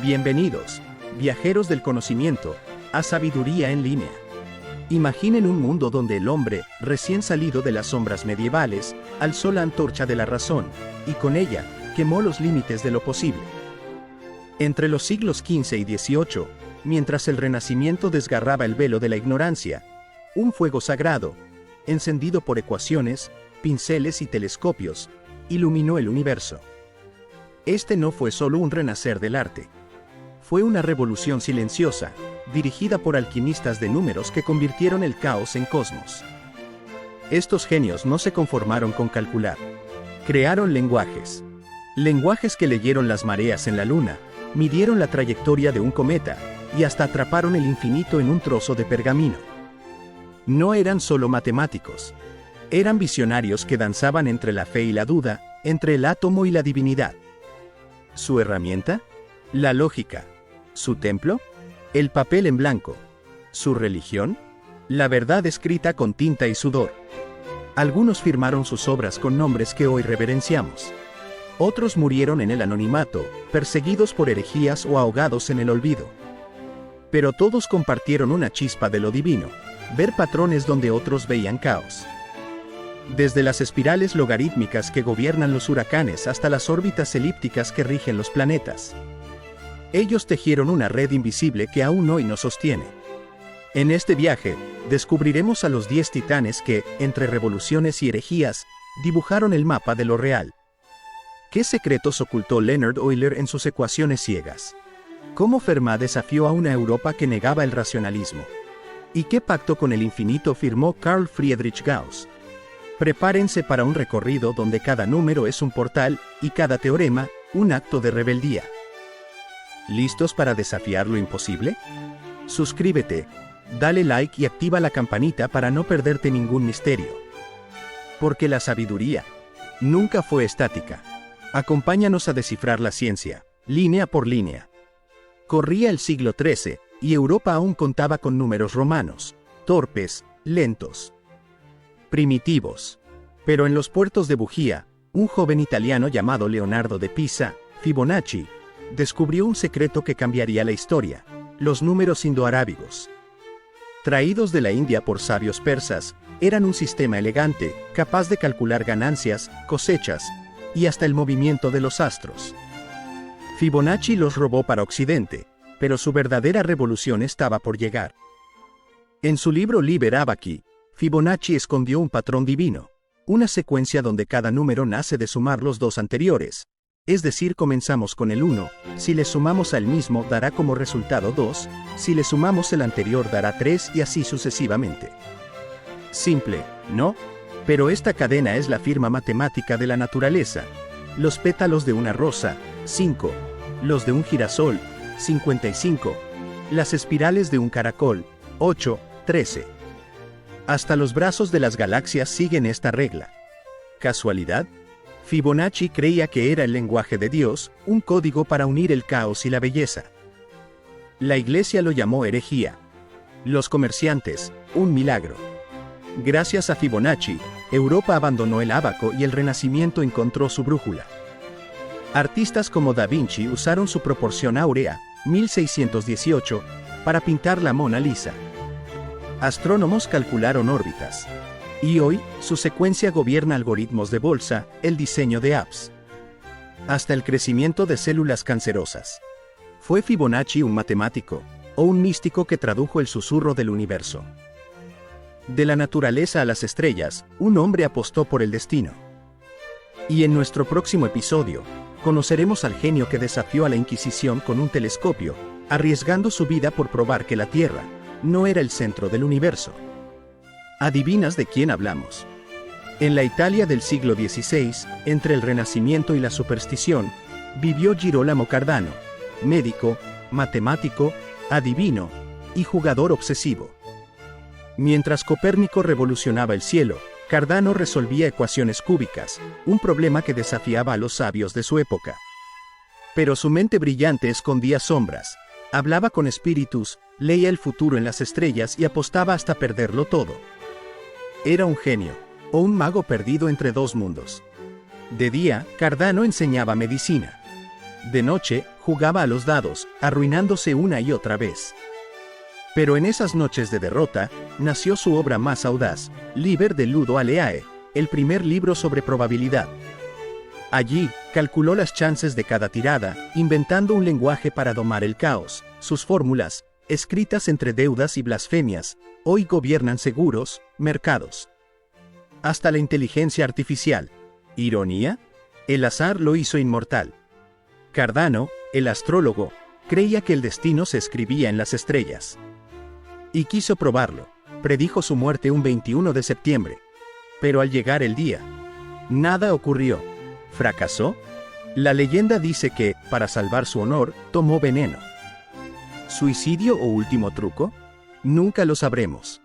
Bienvenidos, viajeros del conocimiento, a Sabiduría en Línea. Imaginen un mundo donde el hombre, recién salido de las sombras medievales, alzó la antorcha de la razón, y con ella, quemó los límites de lo posible. Entre los siglos XV y XVIII, mientras el Renacimiento desgarraba el velo de la ignorancia, un fuego sagrado, encendido por ecuaciones, pinceles y telescopios, iluminó el universo. Este no fue solo un renacer del arte. Fue una revolución silenciosa, dirigida por alquimistas de números que convirtieron el caos en cosmos. Estos genios no se conformaron con calcular. Crearon lenguajes. Lenguajes que leyeron las mareas en la luna, midieron la trayectoria de un cometa, y hasta atraparon el infinito en un trozo de pergamino. No eran solo matemáticos. Eran visionarios que danzaban entre la fe y la duda, entre el átomo y la divinidad. ¿Su herramienta? La lógica. ¿Su templo? El papel en blanco. ¿Su religión? La verdad escrita con tinta y sudor. Algunos firmaron sus obras con nombres que hoy reverenciamos. Otros murieron en el anonimato, perseguidos por herejías o ahogados en el olvido. Pero todos compartieron una chispa de lo divino, ver patrones donde otros veían caos. Desde las espirales logarítmicas que gobiernan los huracanes hasta las órbitas elípticas que rigen los planetas. Ellos tejieron una red invisible que aún hoy nos sostiene. En este viaje, descubriremos a los 10 titanes que, entre revoluciones y herejías, dibujaron el mapa de lo real. ¿Qué secretos ocultó Leonhard Euler en sus ecuaciones ciegas? ¿Cómo Fermat desafió a una Europa que negaba el racionalismo? ¿Y qué pacto con el infinito firmó Carl Friedrich Gauss? Prepárense para un recorrido donde cada número es un portal, y cada teorema, un acto de rebeldía. ¿Listos para desafiar lo imposible? Suscríbete, dale like y activa la campanita para no perderte ningún misterio. Porque la sabiduría nunca fue estática. Acompáñanos a descifrar la ciencia, línea por línea. Corría el siglo XIII, y Europa aún contaba con números romanos, torpes, lentos, primitivos. Pero en los puertos de bujía, un joven italiano llamado Leonardo de Pisa, Fibonacci, descubrió un secreto que cambiaría la historia: los números indoarábigos. Traídos de la India por sabios persas, eran un sistema elegante, capaz de calcular ganancias, cosechas, y hasta el movimiento de los astros. Fibonacci los robó para Occidente, pero su verdadera revolución estaba por llegar. En su libro Liber Abaci, Fibonacci escondió un patrón divino, una secuencia donde cada número nace de sumar los dos anteriores. Es decir, comenzamos con el 1, si le sumamos al mismo dará como resultado 2, si le sumamos el anterior dará 3 y así sucesivamente. Simple, ¿no? Pero esta cadena es la firma matemática de la naturaleza. Los pétalos de una rosa, 5. Los de un girasol, 55. Las espirales de un caracol, 8, 13. Hasta los brazos de las galaxias siguen esta regla. ¿Casualidad? Fibonacci creía que era el lenguaje de Dios, un código para unir el caos y la belleza. La Iglesia lo llamó herejía. Los comerciantes, un milagro. Gracias a Fibonacci, Europa abandonó el ábaco y el Renacimiento encontró su brújula. Artistas como Da Vinci usaron su proporción áurea, 1618, para pintar la Mona Lisa. Astrónomos calcularon órbitas. Y hoy, su secuencia gobierna algoritmos de bolsa, el diseño de apps, hasta el crecimiento de células cancerosas. ¿Fue Fibonacci un matemático, o un místico que tradujo el susurro del universo? De la naturaleza a las estrellas, un hombre apostó por el destino. Y en nuestro próximo episodio, conoceremos al genio que desafió a la Inquisición con un telescopio, arriesgando su vida por probar que la Tierra no era el centro del universo. ¿Adivinas de quién hablamos? En la Italia del siglo XVI, entre el Renacimiento y la superstición, vivió Girolamo Cardano, médico, matemático, adivino y jugador obsesivo. Mientras Copérnico revolucionaba el cielo, Cardano resolvía ecuaciones cúbicas, un problema que desafiaba a los sabios de su época. Pero su mente brillante escondía sombras, hablaba con espíritus, leía el futuro en las estrellas y apostaba hasta perderlo todo. Era un genio, o un mago perdido entre dos mundos. De día, Cardano enseñaba medicina. De noche, jugaba a los dados, arruinándose una y otra vez. Pero en esas noches de derrota, nació su obra más audaz, Liber de Ludo Aleae, el primer libro sobre probabilidad. Allí, calculó las chances de cada tirada, inventando un lenguaje para domar el caos. Sus fórmulas, escritas entre deudas y blasfemias, hoy gobiernan seguros, mercados. Hasta la inteligencia artificial. ¿Ironía? El azar lo hizo inmortal. Cardano, el astrólogo, creía que el destino se escribía en las estrellas. Y quiso probarlo. Predijo su muerte un 21 de septiembre. Pero al llegar el día, nada ocurrió. ¿Fracasó? La leyenda dice que, para salvar su honor, tomó veneno. ¿Suicidio o último truco? Nunca lo sabremos.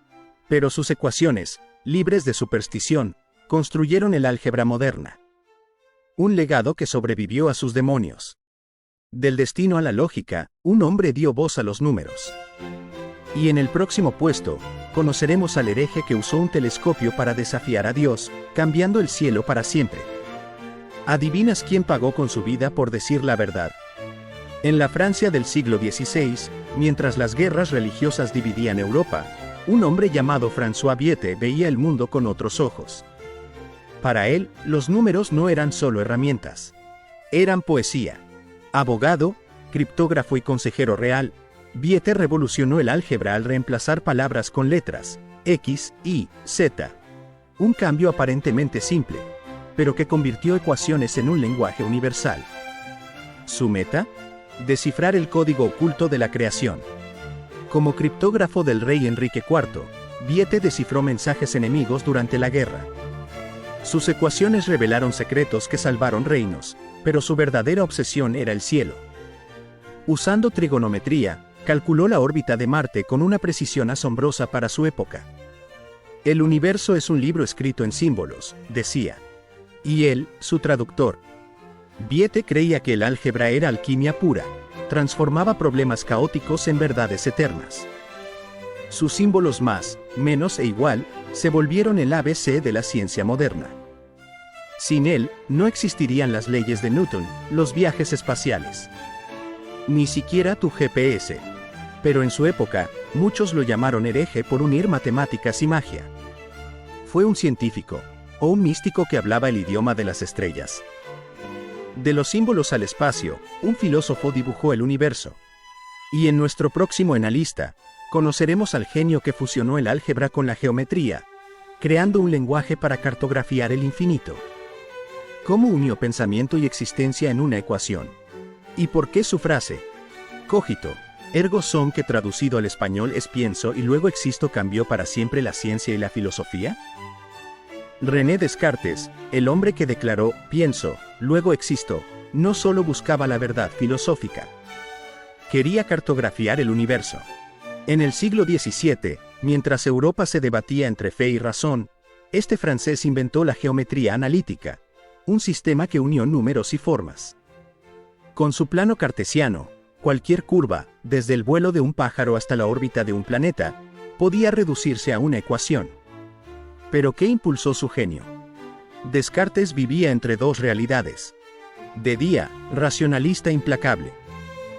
Pero sus ecuaciones, libres de superstición, construyeron el álgebra moderna. Un legado que sobrevivió a sus demonios. Del destino a la lógica, un hombre dio voz a los números. Y en el próximo puesto, conoceremos al hereje que usó un telescopio para desafiar a Dios, cambiando el cielo para siempre. ¿Adivinas quién pagó con su vida por decir la verdad? En la Francia del siglo XVI, mientras las guerras religiosas dividían Europa, un hombre llamado François Viete veía el mundo con otros ojos. Para él, los números no eran solo herramientas. Eran poesía. Abogado, criptógrafo y consejero real, Viete revolucionó el álgebra al reemplazar palabras con letras, X, Y, Z. Un cambio aparentemente simple, pero que convirtió ecuaciones en un lenguaje universal. ¿Su meta? Descifrar el código oculto de la creación. Como criptógrafo del rey Enrique IV, Viete descifró mensajes enemigos durante la guerra. Sus ecuaciones revelaron secretos que salvaron reinos, pero su verdadera obsesión era el cielo. Usando trigonometría, calculó la órbita de Marte con una precisión asombrosa para su época. El universo es un libro escrito en símbolos, decía. Y él, su traductor. Viete creía que el álgebra era alquimia pura, transformaba problemas caóticos en verdades eternas. Sus símbolos más, menos e igual, se volvieron el ABC de la ciencia moderna. Sin él, no existirían las leyes de Newton, los viajes espaciales. Ni siquiera tu GPS. Pero en su época, muchos lo llamaron hereje por unir matemáticas y magia. Fue un científico, o un místico que hablaba el idioma de las estrellas. De los símbolos al espacio, un filósofo dibujó el universo. Y en nuestro próximo analista, conoceremos al genio que fusionó el álgebra con la geometría, creando un lenguaje para cartografiar el infinito. ¿Cómo unió pensamiento y existencia en una ecuación? ¿Y por qué su frase, cogito, ergo sum, que traducido al español es pienso y luego existo, cambió para siempre la ciencia y la filosofía? René Descartes, el hombre que declaró, pienso, luego existo, no solo buscaba la verdad filosófica. Quería cartografiar el universo. En el siglo XVII, mientras Europa se debatía entre fe y razón, este francés inventó la geometría analítica, un sistema que unió números y formas. Con su plano cartesiano, cualquier curva, desde el vuelo de un pájaro hasta la órbita de un planeta, podía reducirse a una ecuación. ¿Pero qué impulsó su genio? Descartes vivía entre dos realidades. De día, racionalista implacable.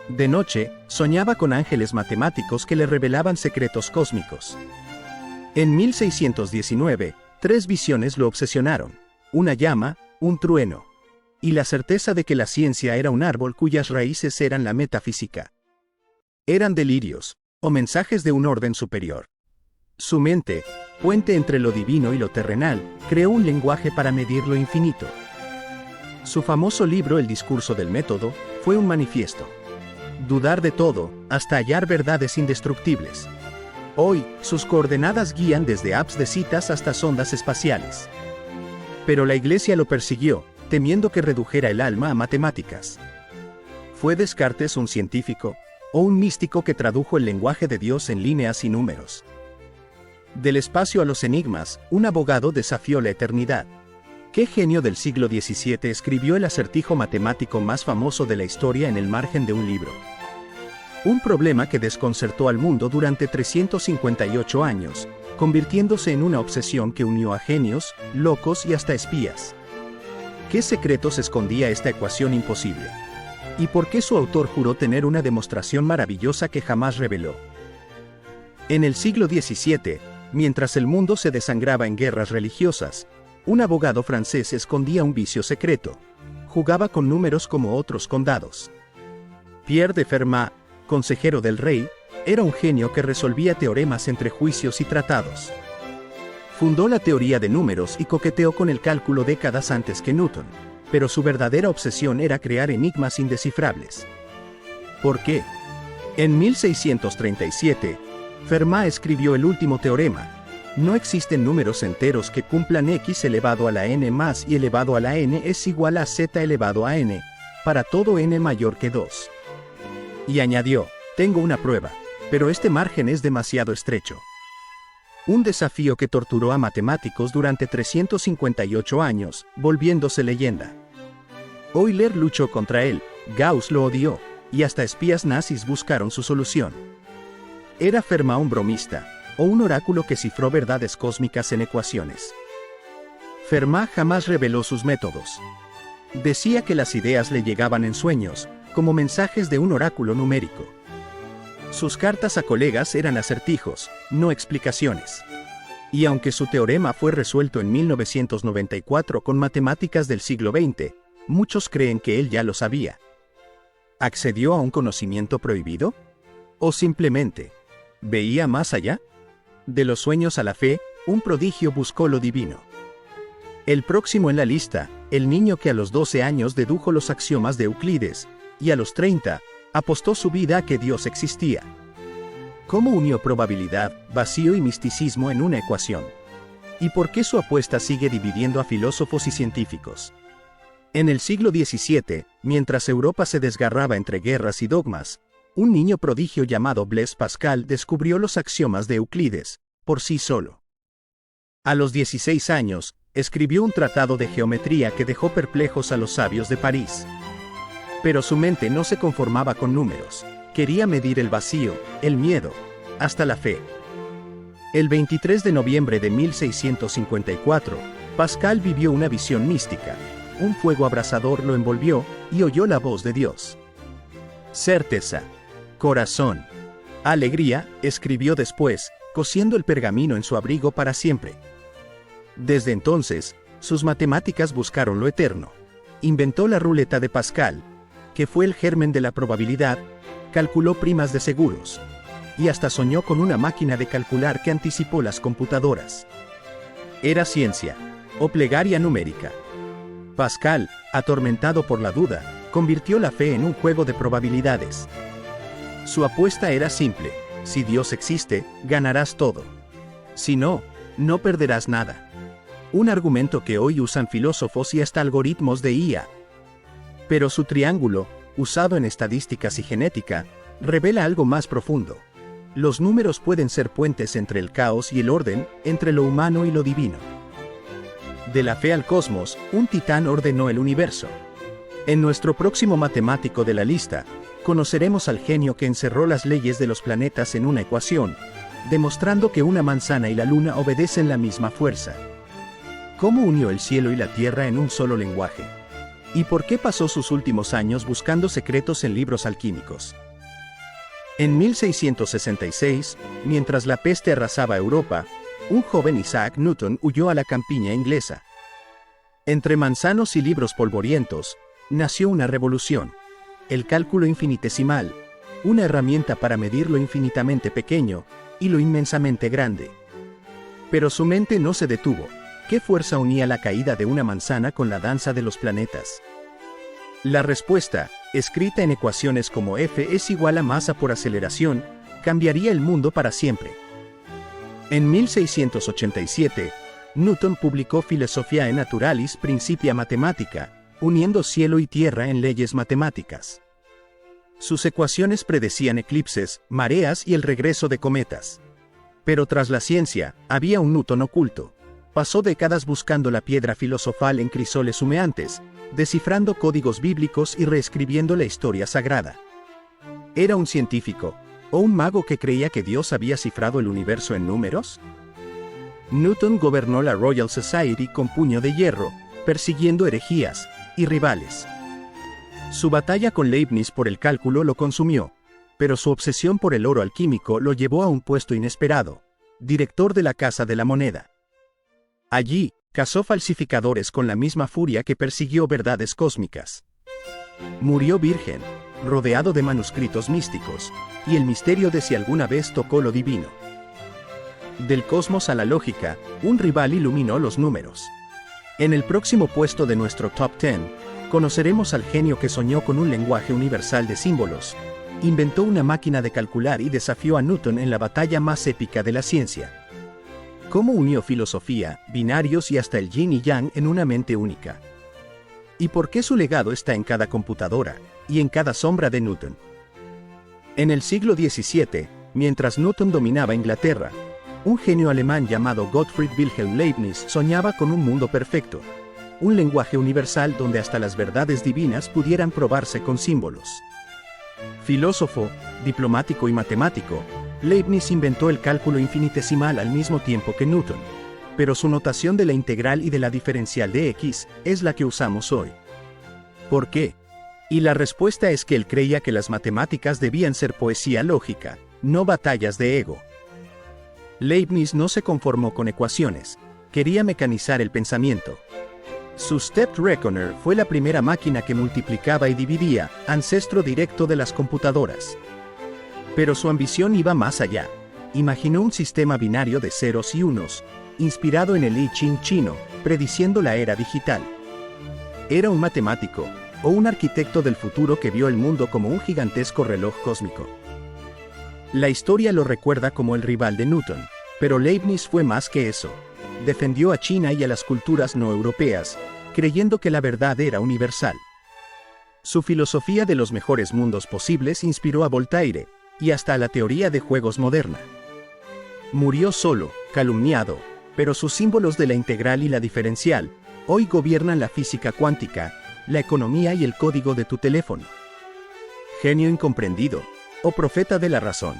De noche, soñaba con ángeles matemáticos que le revelaban secretos cósmicos. En 1619, 3 visiones lo obsesionaron: una llama, un trueno, y la certeza de que la ciencia era un árbol cuyas raíces eran la metafísica. Eran delirios, o mensajes de un orden superior. Su mente, puente entre lo divino y lo terrenal, creó un lenguaje para medir lo infinito. Su famoso libro El discurso del método fue un manifiesto. Dudar de todo, hasta hallar verdades indestructibles. Hoy, sus coordenadas guían desde apps de citas hasta sondas espaciales. Pero la Iglesia lo persiguió, temiendo que redujera el alma a matemáticas. ¿Fue Descartes un científico, o un místico que tradujo el lenguaje de Dios en líneas y números? Del espacio a los enigmas, un abogado desafió la eternidad. ¿Qué genio del siglo XVII escribió el acertijo matemático más famoso de la historia en el margen de un libro? Un problema que desconcertó al mundo durante 358 años, convirtiéndose en una obsesión que unió a genios, locos y hasta espías. ¿Qué secretos escondía esta ecuación imposible? ¿Y por qué su autor juró tener una demostración maravillosa que jamás reveló? En el siglo XVII, mientras el mundo se desangraba en guerras religiosas, un abogado francés escondía un vicio secreto. Jugaba con números como otros con dados. Pierre de Fermat, consejero del rey, era un genio que resolvía teoremas entre juicios y tratados. Fundó la teoría de números y coqueteó con el cálculo décadas antes que Newton, pero su verdadera obsesión era crear enigmas indescifrables. ¿Por qué? En 1637, Fermat escribió el último teorema. No existen números enteros que cumplan x elevado a la n más y elevado a la n es igual a z elevado a n, para todo n mayor que 2. Y añadió, tengo una prueba, pero este margen es demasiado estrecho. Un desafío que torturó a matemáticos durante 358 años, volviéndose leyenda. Euler luchó contra él, Gauss lo odió, y hasta espías nazis buscaron su solución. ¿Era Fermat un bromista, o un oráculo que cifró verdades cósmicas en ecuaciones? Fermat jamás reveló sus métodos. Decía que las ideas le llegaban en sueños, como mensajes de un oráculo numérico. Sus cartas a colegas eran acertijos, no explicaciones. Y aunque su teorema fue resuelto en 1994 con matemáticas del siglo XX, muchos creen que él ya lo sabía. ¿Accedió a un conocimiento prohibido? ¿O simplemente veía más allá? De los sueños a la fe, un prodigio buscó lo divino. El próximo en la lista, el niño que a los 12 años dedujo los axiomas de Euclides, y a los 30, apostó su vida a que Dios existía. ¿Cómo unió probabilidad, vacío y misticismo en una ecuación? ¿Y por qué su apuesta sigue dividiendo a filósofos y científicos? En el siglo XVII, mientras Europa se desgarraba entre guerras y dogmas, un niño prodigio llamado Blaise Pascal descubrió los axiomas de Euclides, por sí solo. A los 16 años, escribió un tratado de geometría que dejó perplejos a los sabios de París. Pero su mente no se conformaba con números, quería medir el vacío, el miedo, hasta la fe. El 23 de noviembre de 1654, Pascal vivió una visión mística. Un fuego abrasador lo envolvió, y oyó la voz de Dios. Certeza, corazón, alegría, escribió después, cosiendo el pergamino en su abrigo para siempre. Desde entonces, sus matemáticas buscaron lo eterno. Inventó la ruleta de Pascal, que fue el germen de la probabilidad, calculó primas de seguros, y hasta soñó con una máquina de calcular que anticipó las computadoras. Era ciencia, o plegaria numérica. Pascal, atormentado por la duda, convirtió la fe en un juego de probabilidades. Su apuesta era simple: si Dios existe, ganarás todo. Si no, no perderás nada. Un argumento que hoy usan filósofos y hasta algoritmos de IA. Pero su triángulo, usado en estadísticas y genética, revela algo más profundo. Los números pueden ser puentes entre el caos y el orden, entre lo humano y lo divino. De la fe al cosmos, un titán ordenó el universo. En nuestro próximo matemático de la lista, conoceremos al genio que encerró las leyes de los planetas en una ecuación, demostrando que una manzana y la luna obedecen la misma fuerza. ¿Cómo unió el cielo y la tierra en un solo lenguaje? ¿Y por qué pasó sus últimos años buscando secretos en libros alquímicos? En 1666, mientras la peste arrasaba Europa, un joven Isaac Newton huyó a la campiña inglesa. Entre manzanos y libros polvorientos, nació una revolución: el cálculo infinitesimal, una herramienta para medir lo infinitamente pequeño y lo inmensamente grande. Pero su mente no se detuvo. ¿Qué fuerza unía la caída de una manzana con la danza de los planetas? La respuesta, escrita en ecuaciones como F es igual a masa por aceleración, cambiaría el mundo para siempre. En 1687, Newton publicó Philosophiae Naturalis Principia Mathematica, uniendo cielo y tierra en leyes matemáticas. Sus ecuaciones predecían eclipses, mareas y el regreso de cometas. Pero tras la ciencia, había un Newton oculto. Pasó décadas buscando la piedra filosofal en crisoles humeantes, descifrando códigos bíblicos y reescribiendo la historia sagrada. ¿Era un científico, o un mago que creía que Dios había cifrado el universo en números? Newton gobernó la Royal Society con puño de hierro, persiguiendo herejías y rivales. Su batalla con Leibniz por el cálculo lo consumió, pero su obsesión por el oro alquímico lo llevó a un puesto inesperado, director de la Casa de la Moneda. Allí, cazó falsificadores con la misma furia que persiguió verdades cósmicas. Murió virgen, rodeado de manuscritos místicos, y el misterio de si alguna vez tocó lo divino. Del cosmos a la lógica, un rival iluminó los números. En el próximo puesto de nuestro Top 10, conoceremos al genio que soñó con un lenguaje universal de símbolos, inventó una máquina de calcular y desafió a Newton en la batalla más épica de la ciencia. Cómo unió filosofía, binarios y hasta el yin y yang en una mente única. Y por qué su legado está en cada computadora, y en cada sombra de Newton. En el siglo XVII, mientras Newton dominaba Inglaterra, un genio alemán llamado Gottfried Wilhelm Leibniz soñaba con un mundo perfecto, un lenguaje universal donde hasta las verdades divinas pudieran probarse con símbolos. Filósofo, diplomático y matemático, Leibniz inventó el cálculo infinitesimal al mismo tiempo que Newton, pero su notación de la integral y de la diferencial de x es la que usamos hoy. ¿Por qué? Y la respuesta es que él creía que las matemáticas debían ser poesía lógica, no batallas de ego. Leibniz no se conformó con ecuaciones, quería mecanizar el pensamiento. Su Stepped Reckoner fue la primera máquina que multiplicaba y dividía, ancestro directo de las computadoras. Pero su ambición iba más allá. Imaginó un sistema binario de ceros y unos, inspirado en el I Ching chino, prediciendo la era digital. Era un matemático, o un arquitecto del futuro que vio el mundo como un gigantesco reloj cósmico. La historia lo recuerda como el rival de Newton, pero Leibniz fue más que eso. Defendió a China y a las culturas no europeas, creyendo que la verdad era universal. Su filosofía de los mejores mundos posibles inspiró a Voltaire, y hasta a la teoría de juegos moderna. Murió solo, calumniado, pero sus símbolos de la integral y la diferencial, hoy gobiernan la física cuántica, la economía y el código de tu teléfono. Genio incomprendido, o profeta de la razón.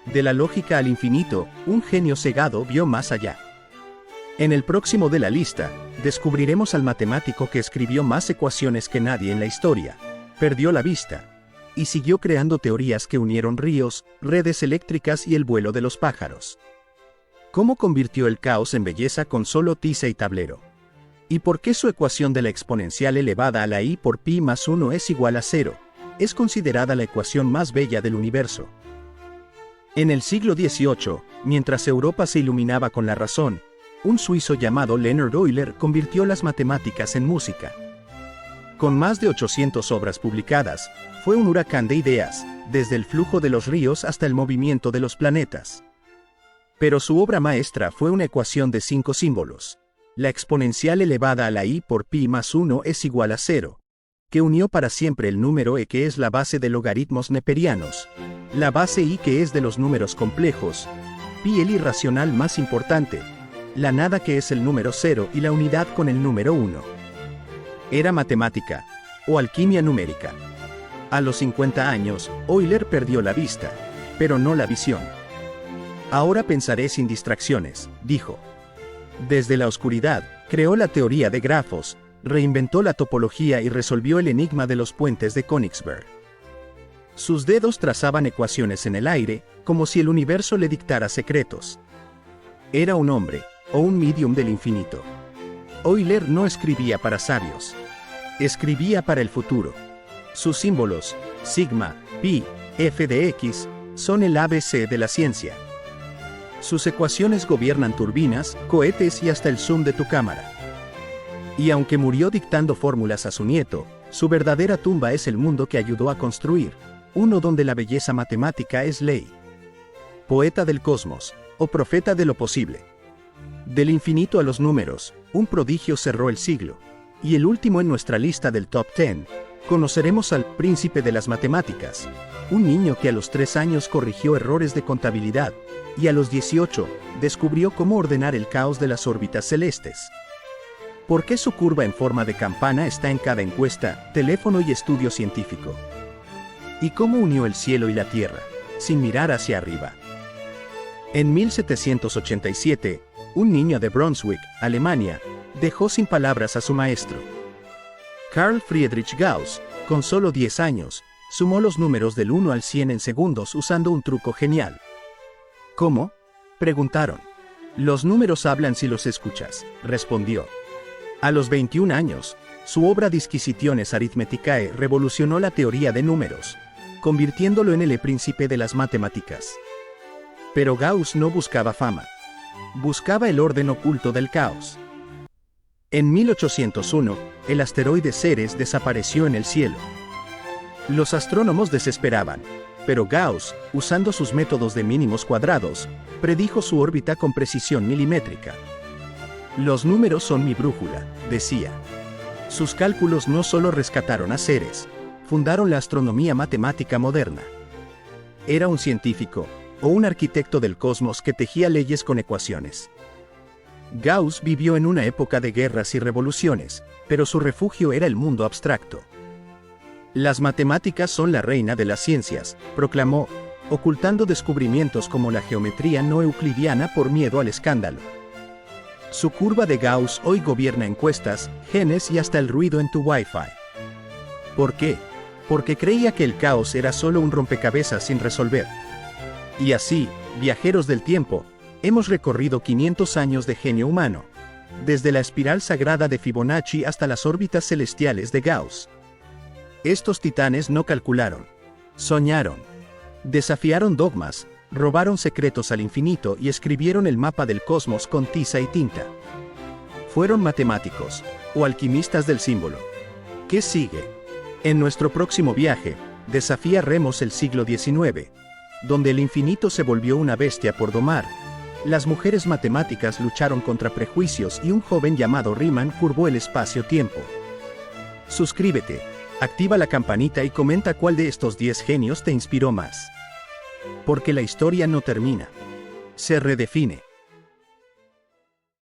De la lógica al infinito, un genio cegado vio más allá. En el próximo de la lista, descubriremos al matemático que escribió más ecuaciones que nadie en la historia, perdió la vista, y siguió creando teorías que unieron ríos, redes eléctricas y el vuelo de los pájaros. ¿Cómo convirtió el caos en belleza con solo tiza y tablero? ¿Y por qué su ecuación de la exponencial elevada a la i por pi más 1 es igual a 0? Es considerada la ecuación más bella del universo. En el siglo XVIII, mientras Europa se iluminaba con la razón, un suizo llamado Leonhard Euler convirtió las matemáticas en música. Con más de 800 obras publicadas, fue un huracán de ideas, desde el flujo de los ríos hasta el movimiento de los planetas. Pero su obra maestra fue una ecuación de 5 símbolos. La exponencial elevada a la i por pi más 1 es igual a 0, que unió para siempre el número e que es la base de logaritmos neperianos, la base i que es de los números complejos, pi el irracional más importante, la nada que es el número 0 y la unidad con el número 1. Era matemática, o alquimia numérica. A los 50 años, Euler perdió la vista, pero no la visión. Ahora pensaré sin distracciones, dijo. Desde la oscuridad, creó la teoría de grafos, reinventó la topología y resolvió el enigma de los puentes de Königsberg. Sus dedos trazaban ecuaciones en el aire, como si el universo le dictara secretos. Era un hombre, o un medium del infinito. Euler no escribía para sabios. Escribía para el futuro. Sus símbolos, sigma, pi, f de x, son el ABC de la ciencia. Sus ecuaciones gobiernan turbinas, cohetes y hasta el zoom de tu cámara. Y aunque murió dictando fórmulas a su nieto, su verdadera tumba es el mundo que ayudó a construir, uno donde la belleza matemática es ley. Poeta del cosmos, o profeta de lo posible. Del infinito a los números, un prodigio cerró el siglo. Y el último en nuestra lista del Top 10, conoceremos al príncipe de las matemáticas, un niño que a los 3 años corrigió errores de contabilidad, y a los 18, descubrió cómo ordenar el caos de las órbitas celestes. ¿Por qué su curva en forma de campana está en cada encuesta, teléfono y estudio científico? ¿Y cómo unió el cielo y la tierra, sin mirar hacia arriba? En 1787, un niño de Brunswick, Alemania, dejó sin palabras a su maestro. Carl Friedrich Gauss, Con solo 10 años, sumó los números del 1 al 100 en segundos usando un truco genial. ¿Cómo?, preguntaron. Los números hablan si los escuchas, respondió. A los 21 años, su obra Disquisitiones Arithmeticae revolucionó la teoría de números, convirtiéndolo en el príncipe de las matemáticas. Pero Gauss no buscaba fama. Buscaba el orden oculto del caos. En 1801, el asteroide Ceres desapareció en el cielo. Los astrónomos desesperaban, pero Gauss, usando sus métodos de mínimos cuadrados, predijo su órbita con precisión milimétrica. Los números son mi brújula, decía. Sus cálculos no solo rescataron a Ceres, fundaron la astronomía matemática moderna. Era un científico, o un arquitecto del cosmos que tejía leyes con ecuaciones. Gauss vivió en una época de guerras y revoluciones, pero su refugio era el mundo abstracto. Las matemáticas son la reina de las ciencias, proclamó, ocultando descubrimientos como la geometría no euclidiana por miedo al escándalo. Su curva de Gauss hoy gobierna encuestas, genes y hasta el ruido en tu Wi-Fi. ¿Por qué? Porque creía que el caos era solo un rompecabezas sin resolver. Y así, viajeros del tiempo, hemos recorrido 500 años de genio humano, desde la espiral sagrada de Fibonacci hasta las órbitas celestiales de Gauss. Estos titanes no calcularon, soñaron, desafiaron dogmas, robaron secretos al infinito y escribieron el mapa del cosmos con tiza y tinta. Fueron matemáticos, o alquimistas del símbolo. ¿Qué sigue? En nuestro próximo viaje, desafiaremos el siglo XIX, donde el infinito se volvió una bestia por domar. Las mujeres matemáticas lucharon contra prejuicios y un joven llamado Riemann curvó el espacio-tiempo. Suscríbete, activa la campanita y comenta cuál de estos 10 genios te inspiró más. Porque la historia no termina. Se redefine.